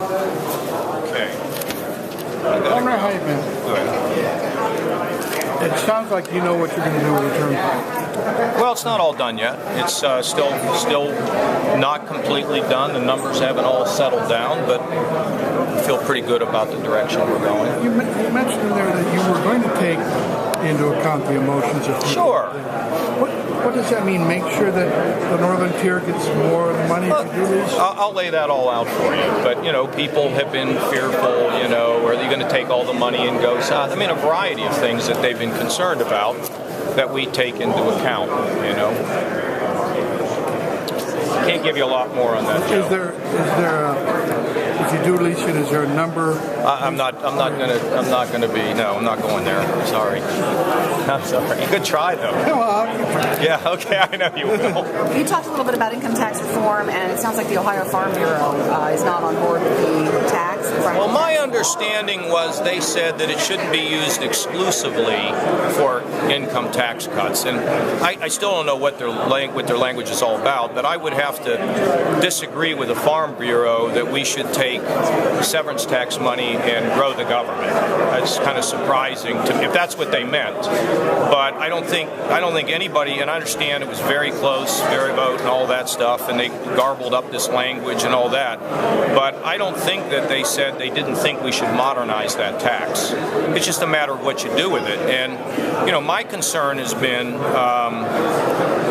Okay. Governor, how you been? Good. It sounds like you know what you're going to do with the turnpike. Well, it's not all done yet. It's still not completely done. The numbers haven't all settled down, but I feel pretty good about the direction we're going. You mentioned there that you were going to take into account the emotions of people. Sure. What does that mean? Make sure that the Northern Tier gets more of the money to do this? I'll lay that all out for you. But, people have been fearful, are they going to take all the money and go south? I mean, a variety of things that they've been concerned about that we take into account, Can't give you a lot more on that, Joe. Is there if you do lease it, is there a number? I'm not gonna be. No, I'm not going there. Sorry. I'm sorry. Good try though. Yeah. Okay. I know you will. You talked a little bit about income tax reform, and it sounds like the Ohio Farm Bureau is not on board with the tax. Well, my understanding was they said that it shouldn't be used exclusively for income tax cuts, and I still don't know what their language is all about. But I would have to disagree with the Farm Bureau that we should take severance tax money and grow the government. That's kind of surprising to me if that's what they meant. But I don't think anybody, and I understand it was very close, very vote and all that stuff, and they garbled up this language and all that. But I don't think that they said they didn't think we should modernize that tax. It's just a matter of what you do with it. And my concern has been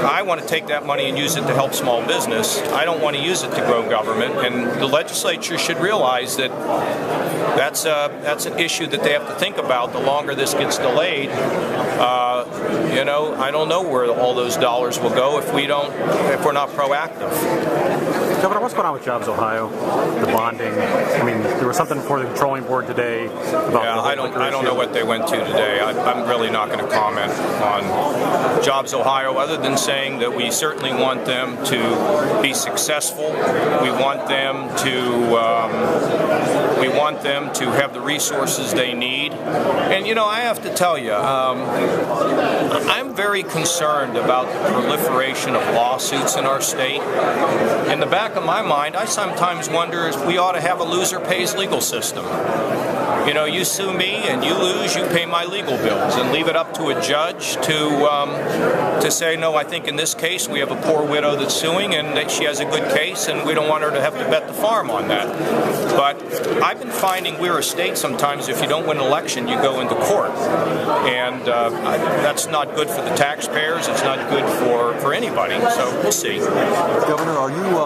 I want to take that money and use it to help small business. I don't want to use it to grow government, and the legislature should realize that that's an issue that they have to think about. The longer this gets delayed, I don't know where all those dollars will go if we're not proactive. Governor, what's going on with Jobs Ohio? The bonding. I mean, there was something before the controlling board today about. Yeah, I don't know what they went to today. I'm really not going to comment on Jobs Ohio, other than saying that we certainly want them to be successful. We want them to have the resources they need. And I have to tell you, I'm very concerned about the proliferation of lawsuits in our state. In the back of my mind, I sometimes wonder if we ought to have a loser pays legal system. You sue me and you lose, you pay my legal bills, and leave it up to a judge to say, no, I think in this case we have a poor widow that's suing and that she has a good case and we don't want her to have to bet the farm on that. But I've been finding we're a state sometimes, if you don't win an election, you go into court. And that's not good for the taxpayers, it's not good for anybody, so we'll see. Governor, are you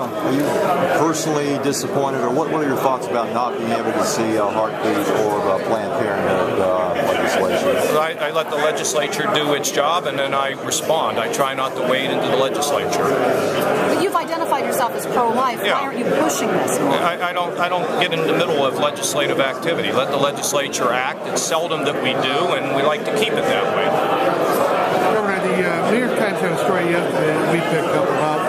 personally disappointed, or what are your thoughts about not being able to see a heartbeat or Planned Parenthood legislation? I let the legislature do its job, and then I respond. I try not to wade into the legislature. But you've identified yourself as pro-life. Yeah. Why aren't you pushing this more? I don't get in the middle of legislative activity. Let the legislature act. It's seldom that we do, and we like to keep it that way. Governor, the New York Times had a story yesterday that we picked up about.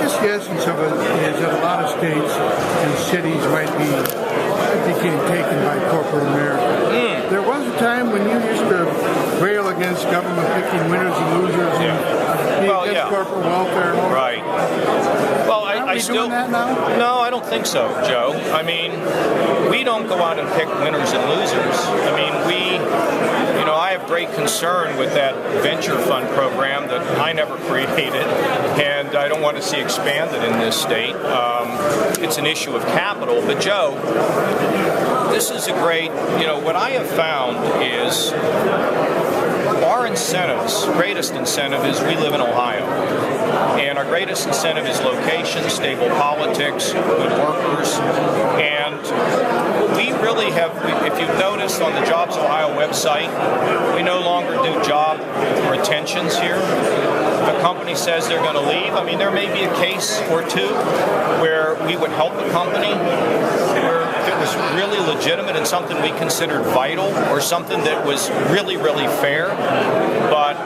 Just the essence of it is that a lot of states and cities might be getting taken by corporate America. There was a time when you used to rail against government picking winners and losers and against corporate welfare. Right. Well, I still doing that now? No, I don't think so, Joe. I mean, we don't go out and pick winners and losers. I mean, I have great concern with that venture fund program that I never created, and I don't want to see expanded in this state. It's an issue of capital. But, Joe, this is a great, what I have found is our incentives, greatest incentive is we live in Ohio. And our greatest incentive is location, stable politics, good workers. And we really have, if you've noticed on the Jobs Ohio website, we no longer do job retentions here. If a company says they're going to leave, I mean, there may be a case or two where we would help a company where if it was really legitimate and something we considered vital or something that was really, really fair. But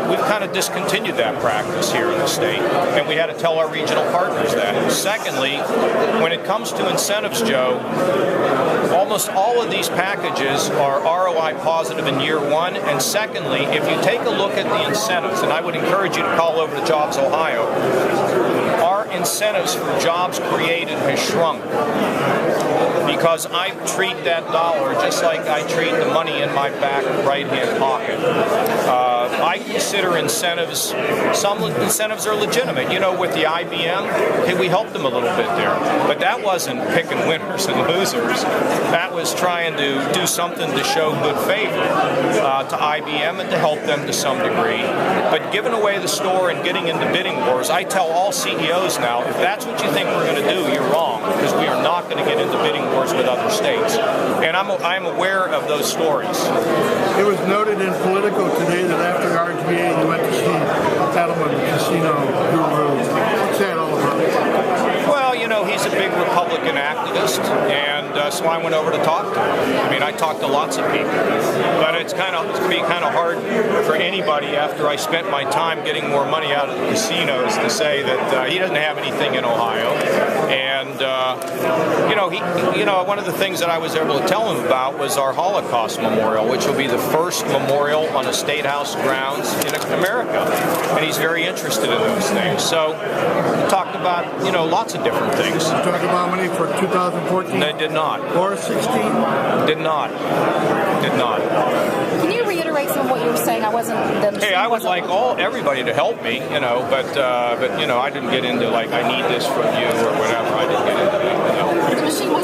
we've kind of discontinued that practice here in the state, and we had to tell our regional partners that. Secondly, when it comes to incentives, Joe, almost all of these packages are ROI positive in year one, and secondly, if you take a look at the incentives, and I would encourage you to call over to Jobs Ohio, our incentives for jobs created has shrunk. Because I treat that dollar just like I treat the money in my back right-hand pocket. I consider incentives, some incentives are legitimate. You know, with the IBM, okay, we helped them a little bit there. But that wasn't picking winners and losers. That was trying to do something to show good favor to IBM and to help them to some degree. But giving away the store and getting into bidding wars, I tell all CEOs now, if that's what you think we're going to do, you're wrong, because we are not going to get into bidding wars with other states. And I'm aware of those stories. It was noted in Politico today that after the RGA, you went to see Edelman, the casino guru. What's that all about? Well, you know, he's a big Republican activist, and so I went over to talk to him. I mean, I talked to lots of people, but it's going to be kind of hard for anybody after I spent my time getting more money out of the casinos to say that he doesn't have anything in Ohio. And one of the things that I was able to tell him about was our Holocaust Memorial, which will be the first memorial on a state house grounds in America, and he's very interested in those things. So we talked about lots of different things. Talk about money for 2014? They did not. Or 16? Did not. Did not. Can you reiterate some of what you were saying? I wasn't. Hey, I would like everybody to help me, but I didn't get into like I need this from you or whatever. I didn't get into that. The machine was